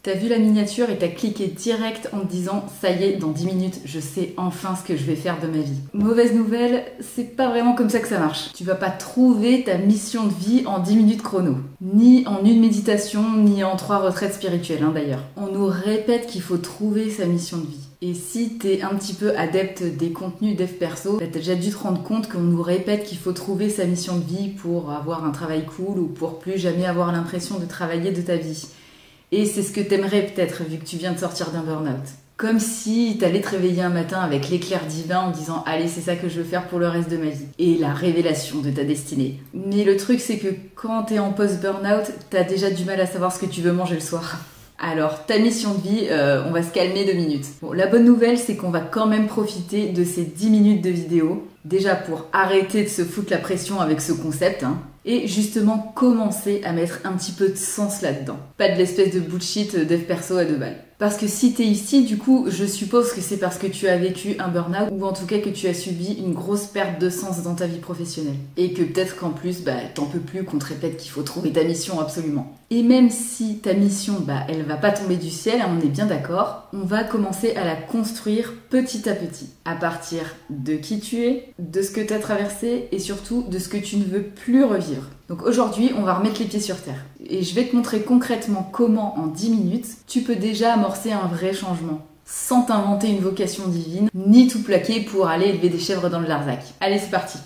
T'as vu la miniature et t'as cliqué direct en te disant « ça y est, dans 10 minutes, je sais enfin ce que je vais faire de ma vie ». Mauvaise nouvelle, c'est pas vraiment comme ça que ça marche. Tu vas pas trouver ta mission de vie en 10 minutes chrono. Ni en une méditation, ni en 3 retraites spirituelles d'ailleurs. On nous répète qu'il faut trouver sa mission de vie. Et si t'es un petit peu adepte des contenus dev perso, t'as déjà dû te rendre compte qu'on nous répète qu'il faut trouver sa mission de vie pour avoir un travail cool ou pour plus jamais avoir l'impression de travailler de ta vie. Et c'est ce que t'aimerais peut-être vu que tu viens de sortir d'un burn-out. Comme si t'allais te réveiller un matin avec l'éclair divin en disant « Allez, c'est ça que je veux faire pour le reste de ma vie ». Et la révélation de ta destinée. Mais le truc, c'est que quand t'es en post-burn-out, t'as déjà du mal à savoir ce que tu veux manger le soir. Alors, ta mission de vie, on va se calmer 2 minutes. Bon, la bonne nouvelle, c'est qu'on va quand même profiter de ces 10 minutes de vidéo. Déjà pour arrêter de se foutre la pression avec ce concept, et justement commencer à mettre un petit peu de sens là-dedans. Pas de l'espèce de bullshit dev perso à 2 balles. Parce que si t'es ici, du coup, je suppose que c'est parce que tu as vécu un burn-out ou en tout cas que tu as subi une grosse perte de sens dans ta vie professionnelle. Et que peut-être qu'en plus, t'en peux plus qu'on te répète qu'il faut trouver ta mission absolument. Et même si ta mission, elle va pas tomber du ciel, on est bien d'accord, on va commencer à la construire petit à petit. À partir de qui tu es, de ce que tu as traversé et surtout de ce que tu ne veux plus revivre. Donc aujourd'hui, on va remettre les pieds sur terre. Et je vais te montrer concrètement comment, en 10 minutes, tu peux déjà amorcer un vrai changement. Sans t'inventer une vocation divine, ni tout plaquer pour aller élever des chèvres dans le Larzac. Allez, c'est parti!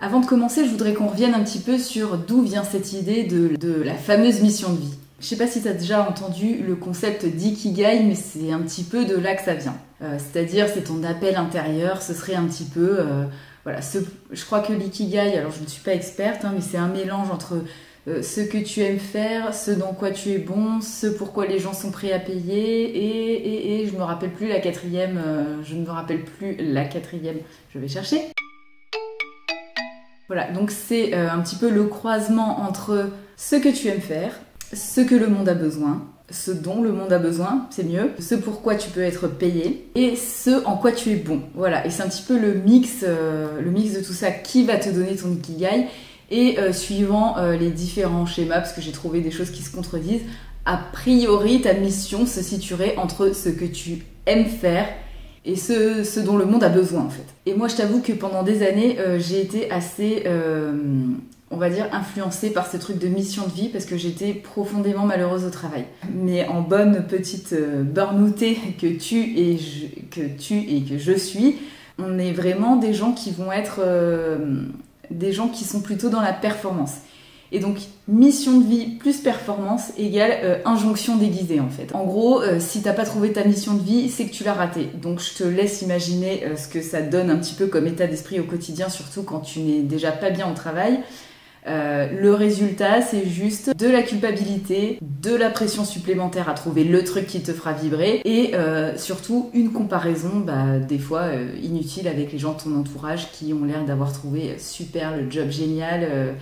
Avant de commencer, je voudrais qu'on revienne un petit peu sur d'où vient cette idée de la fameuse mission de vie. Je sais pas si tu as déjà entendu le concept d'ikigai, mais c'est un petit peu de là que ça vient. C'est-à-dire, c'est ton appel intérieur, ce serait un petit peu... je crois que l'ikigai, alors je ne suis pas experte, mais c'est un mélange entre ce que tu aimes faire, ce dans quoi tu es bon, ce pourquoi les gens sont prêts à payer, et je me rappelle plus la quatrième, je vais chercher. Voilà, donc c'est un petit peu le croisement entre ce que tu aimes faire, ce que le monde a besoin, ce dont le monde a besoin, c'est mieux, ce pourquoi tu peux être payé et ce en quoi tu es bon. Voilà, et c'est un petit peu le mix de tout ça qui va te donner ton ikigai et suivant les différents schémas, parce que j'ai trouvé des choses qui se contredisent, a priori ta mission se situerait entre ce que tu aimes faire et ce dont le monde a besoin en fait. Et moi je t'avoue que pendant des années j'ai été assez... on va dire influencée par ce truc de mission de vie parce que j'étais profondément malheureuse au travail. Mais en bonne petite burn-outée que tu et que je suis, on est vraiment des gens qui vont être des gens qui sont plutôt dans la performance. Et donc, mission de vie plus performance égale injonction déguisée en fait. En gros, si t'as pas trouvé ta mission de vie, c'est que tu l'as ratée. Donc je te laisse imaginer ce que ça donne un petit peu comme état d'esprit au quotidien, surtout quand tu n'es déjà pas bien au travail. Le résultat, c'est juste de la culpabilité, de la pression supplémentaire à trouver le truc qui te fera vibrer et surtout une comparaison des fois inutile avec les gens de ton entourage qui ont l'air d'avoir trouvé super le job génial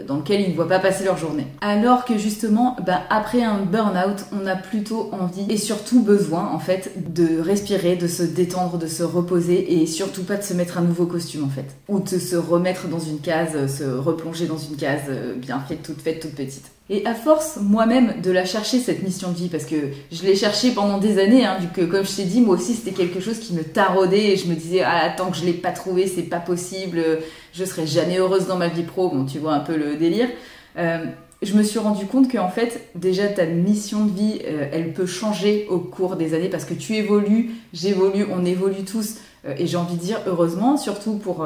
dans lequel ils ne voient pas passer leur journée. Alors que justement, après un burn-out, on a plutôt envie et surtout besoin en fait de respirer, de se détendre, de se reposer et surtout pas de se mettre un nouveau costume en fait. Ou de se remettre dans une case, se replonger dans une case bien faite, toute petite. Et à force, moi-même, de la chercher, cette mission de vie, parce que je l'ai cherchée pendant des années, vu que, comme je t'ai dit, moi aussi, c'était quelque chose qui me taraudait, et je me disais, tant que je l'ai pas trouvé, c'est pas possible, je serai jamais heureuse dans ma vie pro, bon, tu vois un peu le délire. Je me suis rendu compte qu'en fait, déjà, ta mission de vie, elle peut changer au cours des années, parce que tu évolues, j'évolue, on évolue tous, et j'ai envie de dire heureusement, surtout pour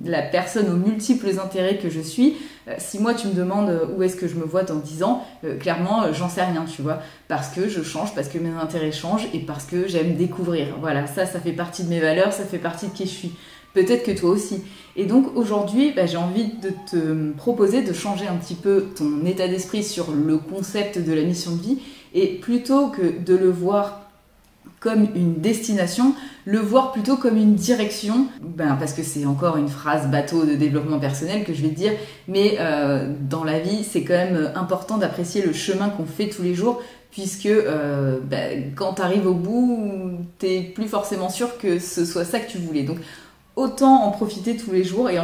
la personne aux multiples intérêts que je suis. Si moi tu me demandes où est-ce que je me vois dans 10 ans, clairement j'en sais rien, tu vois, parce que je change, parce que mes intérêts changent et parce que j'aime découvrir. Voilà, ça fait partie de mes valeurs, ça fait partie de qui je suis. Peut-être que toi aussi. Et donc aujourd'hui, j'ai envie de te proposer de changer un petit peu ton état d'esprit sur le concept de la mission de vie et plutôt que de le voir comme une destination, le voir plutôt comme une direction, parce que c'est encore une phrase bateau de développement personnel que je vais te dire, mais dans la vie, c'est quand même important d'apprécier le chemin qu'on fait tous les jours, puisque quand tu arrives au bout, t'es plus forcément sûr que ce soit ça que tu voulais. Donc autant en profiter tous les jours et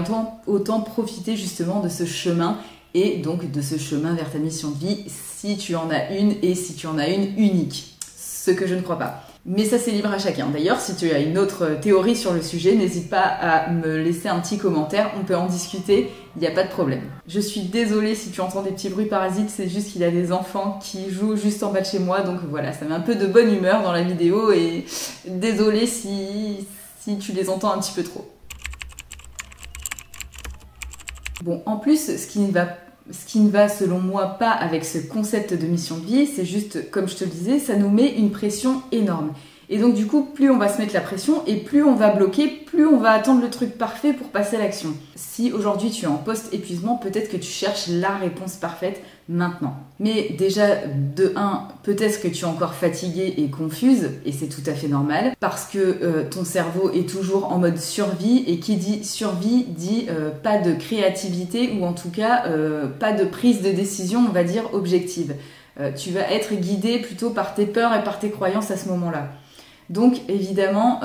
autant profiter justement de ce chemin et donc de ce chemin vers ta mission de vie, si tu en as une et si tu en as une unique. Ce que je ne crois pas. Mais ça, c'est libre à chacun. D'ailleurs, si tu as une autre théorie sur le sujet, n'hésite pas à me laisser un petit commentaire, on peut en discuter, il n'y a pas de problème. Je suis désolée si tu entends des petits bruits parasites, c'est juste qu'il y a des enfants qui jouent juste en bas de chez moi, donc voilà, ça met un peu de bonne humeur dans la vidéo, et désolée si tu les entends un petit peu trop. Bon, en plus, ce qui ne va selon moi pas avec ce concept de mission de vie, c'est juste, comme je te le disais, ça nous met une pression énorme. Et donc du coup, plus on va se mettre la pression et plus on va bloquer, plus on va attendre le truc parfait pour passer à l'action. Si aujourd'hui tu es en post-épuisement, peut-être que tu cherches la réponse parfaite maintenant. Mais déjà, de 1, peut-être que tu es encore fatiguée et confuse, et c'est tout à fait normal, parce que ton cerveau est toujours en mode survie, et qui dit survie dit pas de créativité, ou en tout cas pas de prise de décision, on va dire, objective. Tu vas être guidé plutôt par tes peurs et par tes croyances à ce moment-là. Donc évidemment,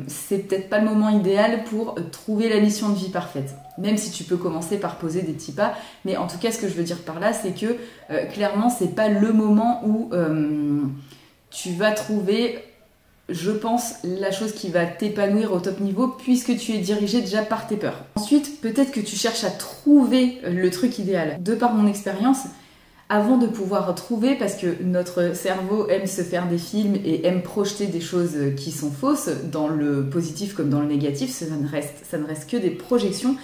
c'est peut-être pas le moment idéal pour trouver la mission de vie parfaite. Même si tu peux commencer par poser des petits pas. Mais en tout cas, ce que je veux dire par là, c'est que clairement, c'est pas le moment où tu vas trouver, je pense, la chose qui va t'épanouir au top niveau, puisque tu es dirigé déjà par tes peurs. Ensuite, peut-être que tu cherches à trouver le truc idéal. De par mon expérience, avant de pouvoir trouver, parce que notre cerveau aime se faire des films et aime projeter des choses qui sont fausses, dans le positif comme dans le négatif, ça ne reste que des projections.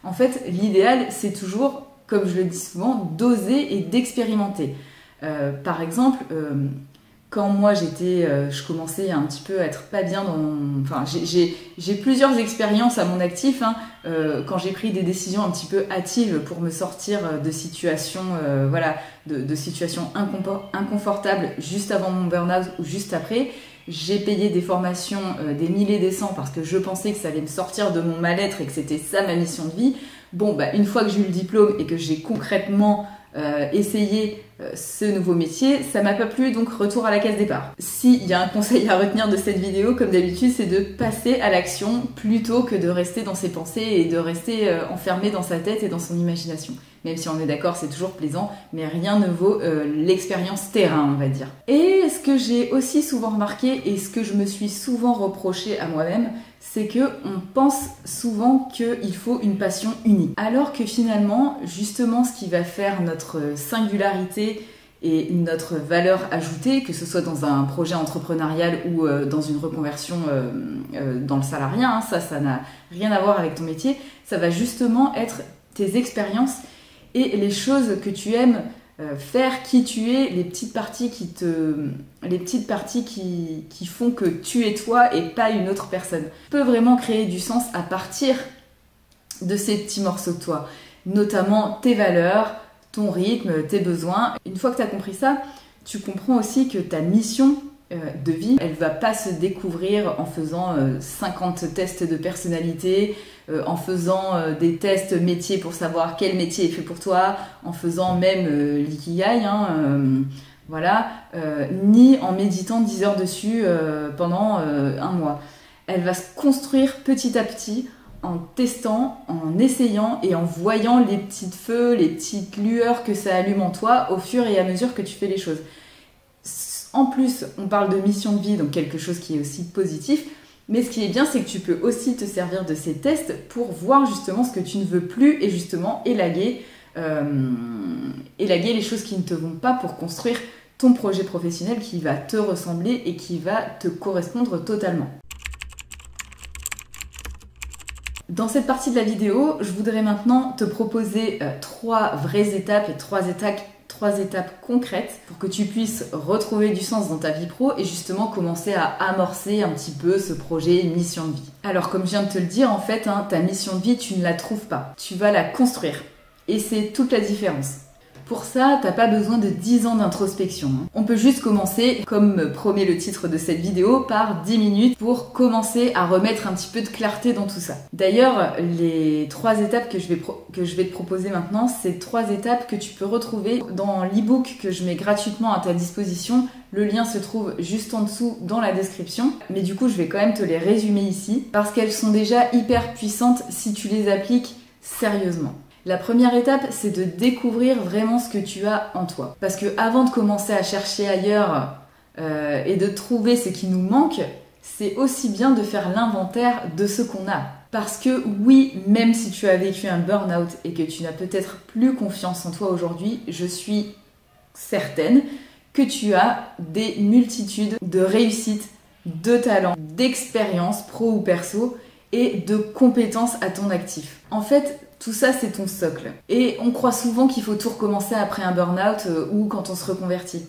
En fait, l'idéal, c'est toujours, comme je le dis souvent, d'oser et d'expérimenter. Par exemple, quand moi je commençais un petit peu à être pas bien dans... Enfin, j'ai plusieurs expériences à mon actif, hein, quand j'ai pris des décisions un petit peu hâtives pour me sortir de situations, de situations inconfortables juste avant mon burn-out ou juste après. J'ai payé des formations, des milliers et des cents, parce que je pensais que ça allait me sortir de mon mal-être et que c'était ça ma mission de vie. Bon, bah, une fois que j'ai eu le diplôme et que j'ai concrètement essayé ce nouveau métier, ça m'a pas plu, donc retour à la case départ. S'il y a un conseil à retenir de cette vidéo, comme d'habitude, c'est de passer à l'action plutôt que de rester dans ses pensées et de rester enfermé dans sa tête et dans son imagination. Même si on est d'accord, c'est toujours plaisant, mais rien ne vaut l'expérience terrain, on va dire. Et ce que j'ai aussi souvent remarqué, et ce que je me suis souvent reproché à moi-même, c'est qu'on pense souvent qu'il faut une passion unique. Alors que finalement, justement, ce qui va faire notre singularité et notre valeur ajoutée, que ce soit dans un projet entrepreneurial ou dans une reconversion dans le salariat, hein, ça n'a rien à voir avec ton métier, ça va justement être tes expériences et les choses que tu aimes faire, qui tu es, les petites parties qui font que tu es toi et pas une autre personne. Tu peux vraiment créer du sens à partir de ces petits morceaux de toi, notamment tes valeurs, ton rythme, tes besoins. Une fois que tu as compris ça, tu comprends aussi que ta mission de vie, elle va pas se découvrir en faisant 50 tests de personnalité, en faisant des tests métiers pour savoir quel métier est fait pour toi, en faisant même l'ikigai, ni en méditant 10 heures dessus pendant un mois. Elle va se construire petit à petit en testant, en essayant et en voyant les petits feux, les petites lueurs que ça allume en toi au fur et à mesure que tu fais les choses. En plus, on parle de mission de vie, donc quelque chose qui est aussi positif. Mais ce qui est bien, c'est que tu peux aussi te servir de ces tests pour voir justement ce que tu ne veux plus et justement élaguer les choses qui ne te vont pas pour construire ton projet professionnel qui va te ressembler et qui va te correspondre totalement. Dans cette partie de la vidéo, je voudrais maintenant te proposer 3 vraies étapes et 3 étapes concrètes pour que tu puisses retrouver du sens dans ta vie pro et justement commencer à amorcer un petit peu ce projet mission de vie. Alors comme je viens de te le dire, en fait, ta mission de vie, tu ne la trouves pas. Tu vas la construire. Et c'est toute la différence. Pour ça, t'as pas besoin de 10 ans d'introspection. On peut juste commencer, comme me promet le titre de cette vidéo, par 10 minutes pour commencer à remettre un petit peu de clarté dans tout ça. D'ailleurs, les 3 étapes que je vais te proposer maintenant, c'est 3 étapes que tu peux retrouver dans l'e-book que je mets gratuitement à ta disposition. Le lien se trouve juste en dessous dans la description. Mais du coup, je vais quand même te les résumer ici parce qu'elles sont déjà hyper puissantes si tu les appliques sérieusement. La première étape, c'est de découvrir vraiment ce que tu as en toi. Parce que avant de commencer à chercher ailleurs et de trouver ce qui nous manque, c'est aussi bien de faire l'inventaire de ce qu'on a. Parce que oui, même si tu as vécu un burn-out et que tu n'as peut-être plus confiance en toi aujourd'hui, je suis certaine que tu as des multitudes de réussites, de talents, d'expériences pro ou perso et de compétences à ton actif. En fait, tout ça, c'est ton socle. Et on croit souvent qu'il faut tout recommencer après un burn-out ou quand on se reconvertit.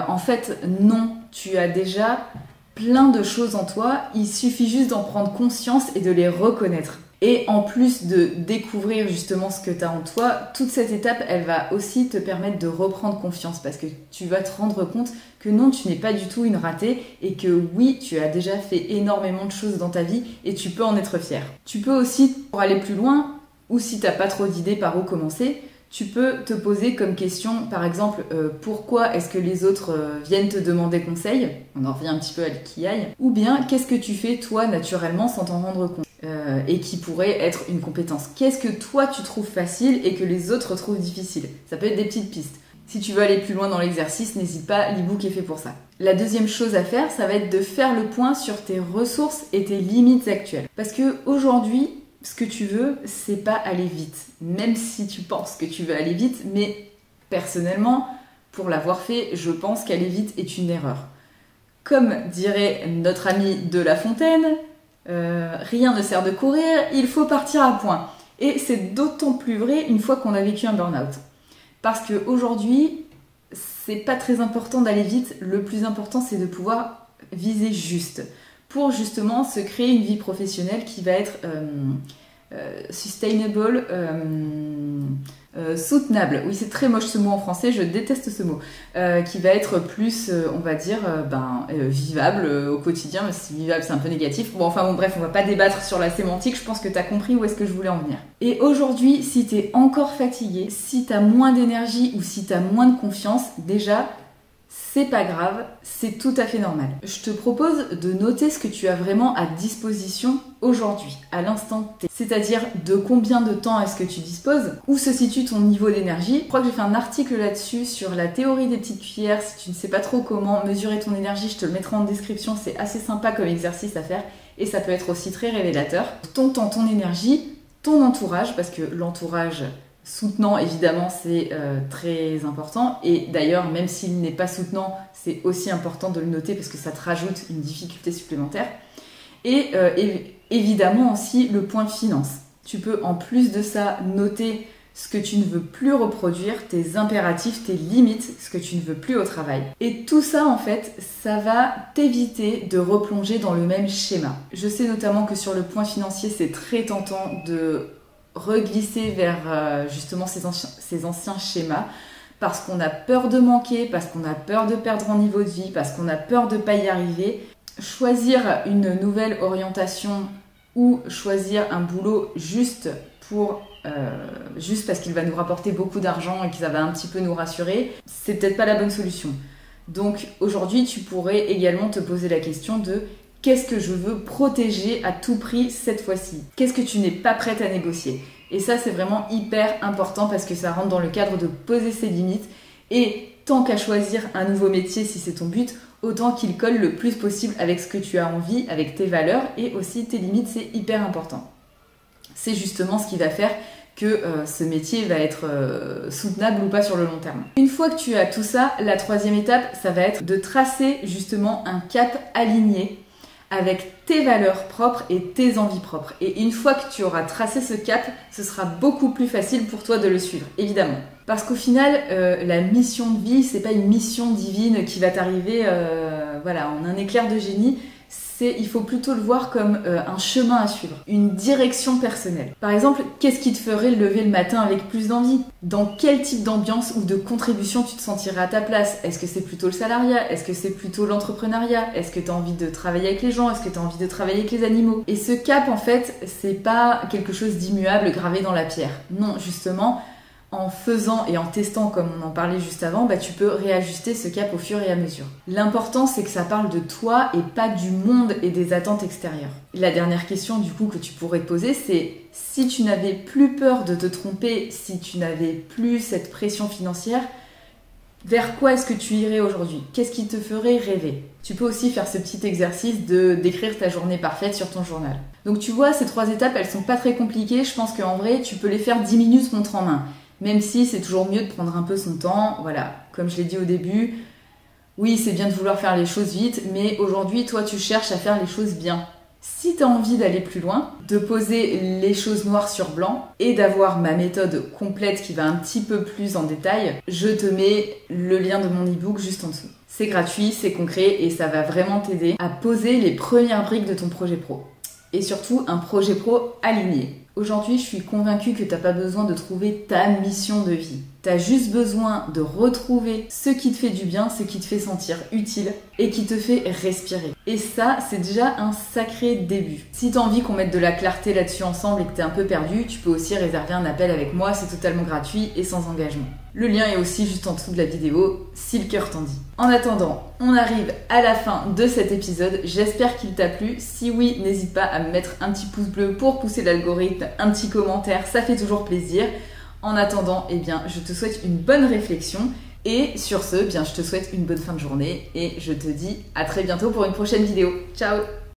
En fait, non, tu as déjà plein de choses en toi, il suffit juste d'en prendre conscience et de les reconnaître. Et en plus de découvrir justement ce que tu as en toi, toute cette étape, elle va aussi te permettre de reprendre confiance parce que tu vas te rendre compte que non, tu n'es pas du tout une ratée et que oui, tu as déjà fait énormément de choses dans ta vie et tu peux en être fier. Tu peux aussi, pour aller plus loin, ou si tu n'as pas trop d'idées par où commencer, tu peux te poser comme question, par exemple, pourquoi est-ce que les autres viennent te demander conseil? On en revient un petit peu à l'ikigai. Ou bien, qu'est-ce que tu fais toi naturellement sans t'en rendre compte et qui pourrait être une compétence? Qu'est-ce que toi tu trouves facile et que les autres trouvent difficile? Ça peut être des petites pistes. Si tu veux aller plus loin dans l'exercice, n'hésite pas, l'e-book est fait pour ça. La deuxième chose à faire, ça va être de faire le point sur tes ressources et tes limites actuelles. Parce que aujourd'hui, ce que tu veux, c'est pas aller vite. Même si tu penses que tu veux aller vite, mais personnellement, pour l'avoir fait, je pense qu'aller vite est une erreur. Comme dirait notre ami de La Fontaine, rien ne sert de courir, il faut partir à point. Et c'est d'autant plus vrai une fois qu'on a vécu un burn-out. Parce qu'aujourd'hui, c'est pas très important d'aller vite, le plus important c'est de pouvoir viser juste. Pour justement se créer une vie professionnelle qui va être sustainable, soutenable. Oui, c'est très moche ce mot en français, je déteste ce mot. Qui va être plus, on va dire, vivable au quotidien, mais si vivable c'est un peu négatif. Bon, bref, on va pas débattre sur la sémantique, je pense que tu as compris où est-ce que je voulais en venir. Et aujourd'hui, si tu es encore fatigué, si tu as moins d'énergie ou si tu as moins de confiance, déjà, c'est pas grave, c'est tout à fait normal. Je te propose de noter ce que tu as vraiment à disposition aujourd'hui, à l'instant T. C'est-à-dire de combien de temps est-ce que tu disposes, où se situe ton niveau d'énergie. Je crois que j'ai fait un article là-dessus sur la théorie des petites cuillères. Si tu ne sais pas trop comment mesurer ton énergie, je te le mettrai en description. C'est assez sympa comme exercice à faire et ça peut être aussi très révélateur. Ton temps, ton énergie, ton entourage, parce que l'entourage soutenant, évidemment, c'est très important. Et d'ailleurs, même s'il n'est pas soutenant, c'est aussi important de le noter parce que ça te rajoute une difficulté supplémentaire. Et évidemment aussi le point finance. Tu peux en plus de ça noter ce que tu ne veux plus reproduire, tes impératifs, tes limites, ce que tu ne veux plus au travail. Et tout ça, en fait, ça va t'éviter de replonger dans le même schéma. Je sais notamment que sur le point financier, c'est très tentant de reglisser vers justement ces anciens schémas parce qu'on a peur de manquer, parce qu'on a peur de perdre en niveau de vie, parce qu'on a peur de ne pas y arriver. Choisir une nouvelle orientation ou choisir un boulot juste parce qu'il va nous rapporter beaucoup d'argent et que ça va un petit peu nous rassurer, c'est peut-être pas la bonne solution. Donc aujourd'hui, tu pourrais également te poser la question de qu'est-ce que je veux protéger à tout prix cette fois-ci? Qu'est-ce que tu n'es pas prête à négocier? Et ça, c'est vraiment hyper important parce que ça rentre dans le cadre de poser ses limites. Et tant qu'à choisir un nouveau métier, si c'est ton but, autant qu'il colle le plus possible avec ce que tu as envie, avec tes valeurs et aussi tes limites, c'est hyper important. C'est justement ce qui va faire que ce métier va être soutenable ou pas sur le long terme. Une fois que tu as tout ça, la troisième étape, ça va être de tracer justement un cap aligné avec tes valeurs propres et tes envies propres. Et une fois que tu auras tracé ce cap, ce sera beaucoup plus facile pour toi de le suivre, évidemment. Parce qu'au final, la mission de vie, c'est pas une mission divine qui va t'arriver en un éclair de génie. Il faut plutôt le voir comme un chemin à suivre, une direction personnelle. Par exemple, qu'est-ce qui te ferait lever le matin avec plus d'envie? Dans quel type d'ambiance ou de contribution tu te sentirais à ta place? Est-ce que c'est plutôt le salariat? Est-ce que c'est plutôt l'entrepreneuriat? Est-ce que tu as envie de travailler avec les gens? Est-ce que tu as envie de travailler avec les animaux? Et ce cap, en fait, c'est pas quelque chose d'immuable gravé dans la pierre. Non, justement, en faisant et en testant, comme on en parlait juste avant, tu peux réajuster ce cap au fur et à mesure. L'important, c'est que ça parle de toi et pas du monde et des attentes extérieures. La dernière question, du coup, que tu pourrais te poser, c'est si tu n'avais plus peur de te tromper, si tu n'avais plus cette pression financière, vers quoi est-ce que tu irais aujourd'hui? Qu'est-ce qui te ferait rêver? Tu peux aussi faire ce petit exercice de d'écrire ta journée parfaite sur ton journal. Donc tu vois, ces 3 étapes, elles sont pas très compliquées. Je pense qu'en vrai, tu peux les faire 10 minutes montre en main. Même si c'est toujours mieux de prendre un peu son temps. Voilà, comme je l'ai dit au début, oui, c'est bien de vouloir faire les choses vite, mais aujourd'hui, toi, tu cherches à faire les choses bien. Si tu as envie d'aller plus loin, de poser les choses noir sur blanc et d'avoir ma méthode complète qui va un petit peu plus en détail, je te mets le lien de mon e-book juste en dessous. C'est gratuit, c'est concret et ça va vraiment t'aider à poser les premières briques de ton projet pro. Et surtout, un projet pro aligné. Aujourd'hui, je suis convaincue que tu n'as pas besoin de trouver ta mission de vie. Tu as juste besoin de retrouver ce qui te fait du bien, ce qui te fait sentir utile et qui te fait respirer. Et ça, c'est déjà un sacré début. Si tu as envie qu'on mette de la clarté là-dessus ensemble et que tu es un peu perdu, tu peux aussi réserver un appel avec moi, c'est totalement gratuit et sans engagement. Le lien est aussi juste en dessous de la vidéo, si le cœur t'en dit. En attendant, on arrive à la fin de cet épisode. J'espère qu'il t'a plu. Si oui, n'hésite pas à me mettre un petit pouce bleu pour pousser l'algorithme, un petit commentaire, ça fait toujours plaisir. En attendant, eh bien, je te souhaite une bonne réflexion. Et sur ce, eh bien, je te souhaite une bonne fin de journée et je te dis à très bientôt pour une prochaine vidéo. Ciao!